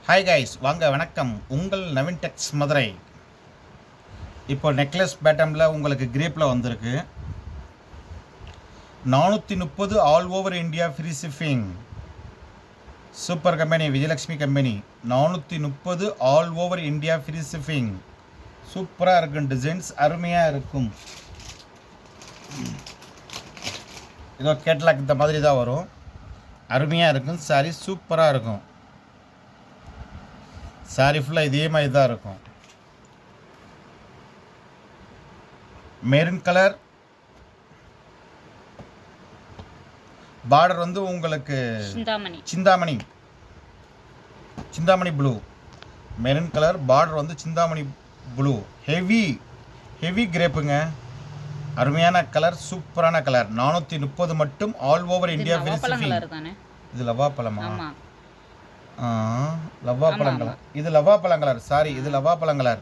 Hi guys, வாங்க வணக்கம். உங்கள் நவீன் டெக்ஸ் மதுரை. இப்போ நெக்லஸ் பேட்டமில் உங்களுக்கு கிரேப்பில் வந்திருக்கு 430 all over India free shipping. Super company, Vijayalakshmi company. 430 all over India free shipping. சூப்பராக இருக்கும், டிசைன்ஸ் அருமையாக இருக்கும். இதோ கேட்லாக் இந்த மாதிரி தான் வரும். அருமையாக இருக்கும் சாரி, சூப்பராக இருக்கும். சாரி ஃபுல்லாக இதே மாதிரி தான் இருக்கும். மெரூன் கலர் பார்டர் வந்து உங்களுக்கு Chintamani blue. Maroon colour border வந்து சிந்தாமணி ப்ளூ. ஹெவி கிரேப்புங்க. அருமையான கலர், சூப்பரான கலர். 430 மட்டும் all over India free shipping. இது லவாப்பழமா? லவாப்பழங்கலர். இது லவாப்பழங்கலர். சாரி, இது லவாப்பழங்கலர்.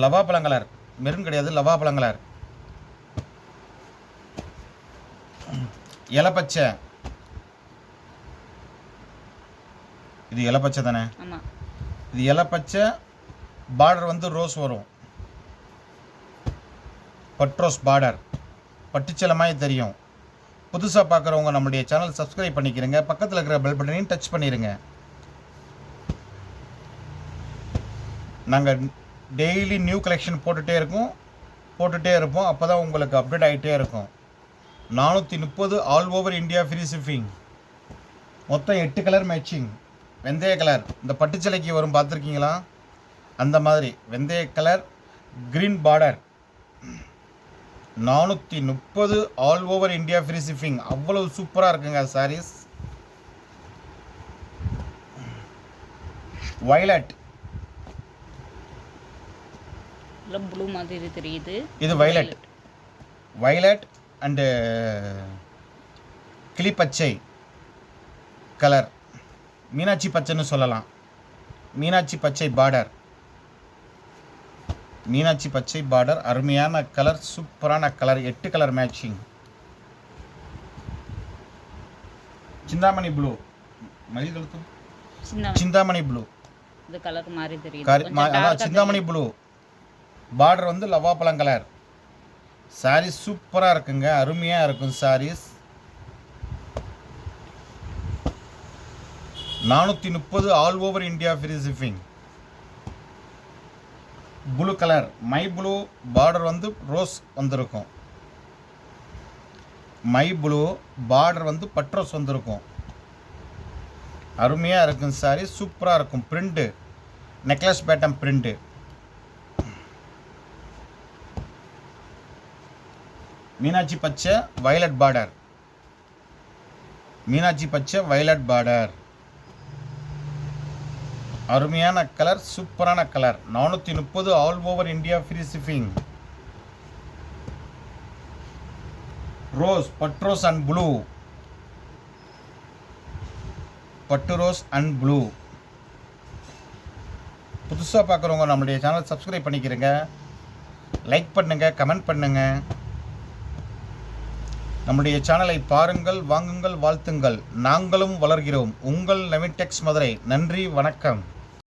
லவாப்பழங்கலர். மெரூன் கிடையாது, லவாப்பழங்கலர். இலப்பச்சை. இது இலப்பச்சை தானே? இது இலப்பச்சை. பார்டர் வந்து ரோஸ் வரும். பட்ரோஸ் பார்டர். பட்டுச்சலமாய் தெரியும். புதுசாக பார்க்குறவங்க நம்முடைய சேனல் சப்ஸ்கிரைப் பண்ணிக்கிறங்க. பக்கத்தில் இருக்கிற பெல் பட்டனையும் டச் பண்ணிடுங்க. நாங்கள் டெய்லி நியூ கலெக்ஷன் போட்டுகிட்டே இருப்போம். அப்போ தான் உங்களுக்கு அப்டேட் ஆகிட்டே இருக்கும். 430 all over India free shipping. மொத்தம் 8 கலர் மேட்சிங். வெந்தய கலர், இந்த பட்டுச்சிலைக்கு வரும் பார்த்துருக்கீங்களா? அந்த மாதிரி வெந்தய colour, green border. 430 all over India free shipping. அவ்வளவு சூப்பராக இருக்குங்க சாரீஸ். வயலட். ப்ளூ மாதிரி தெரியுது. இது வயலட் அண்டு கிளிப்பச்சை கலர். மீனாட்சி பச்சைன்னு சொல்லலாம். மீனாட்சி பச்சை பார்டர். மீனாட்சி பச்சை பார்டர். அருமையான கலர், சூப்பரான colour. 8 colour matching. Chintamani blue. Chintamani blue. இது கலர் மாதிரி தெரியுது. சிந்தாமணி ப்ளூ. பார்டர் வந்து லவாப்பழம் கலர். சாரீஸ் சூப்பராக இருக்குங்க, அருமையாக இருக்கும் saris. 430 all over India free shipping. Blue colour, my blue. Border வந்து ரோஸ் வந்திருக்கும். மை ப்ளூ பார்டர் வந்து பட்ரோஸ் வந்திருக்கும். அருமையாக இருக்கும் சாரி, சூப்பராக இருக்கும். Print necklace pattern print. Meenakshi பச்சை வயலட் பார்டர். மீனாட்சி பச்சை வயலட் பார்டர். அருமையான கலர், சூப்பரான colour. 430 all over India free shipping. Rose, பட்ரோஸ் அண்ட் ப்ளூ. பட்டு ரோஸ் அண்ட் ப்ளூ. புதுசாக பார்க்குறவங்க நம்மளுடைய சேனல் சப்ஸ்கிரைப் பண்ணிக்கிறங்க. லைக் பண்ணுங்கள், கமெண்ட் பண்ணுங்கள். நம்முடைய சேனலை பாருங்கள், வாங்குங்கள், வாழ்த்துங்கள். நாங்களும் வளர்கிறோம். உங்கள் நவீன் டெக்ஸ் மதுரை. நன்றி, வணக்கம்.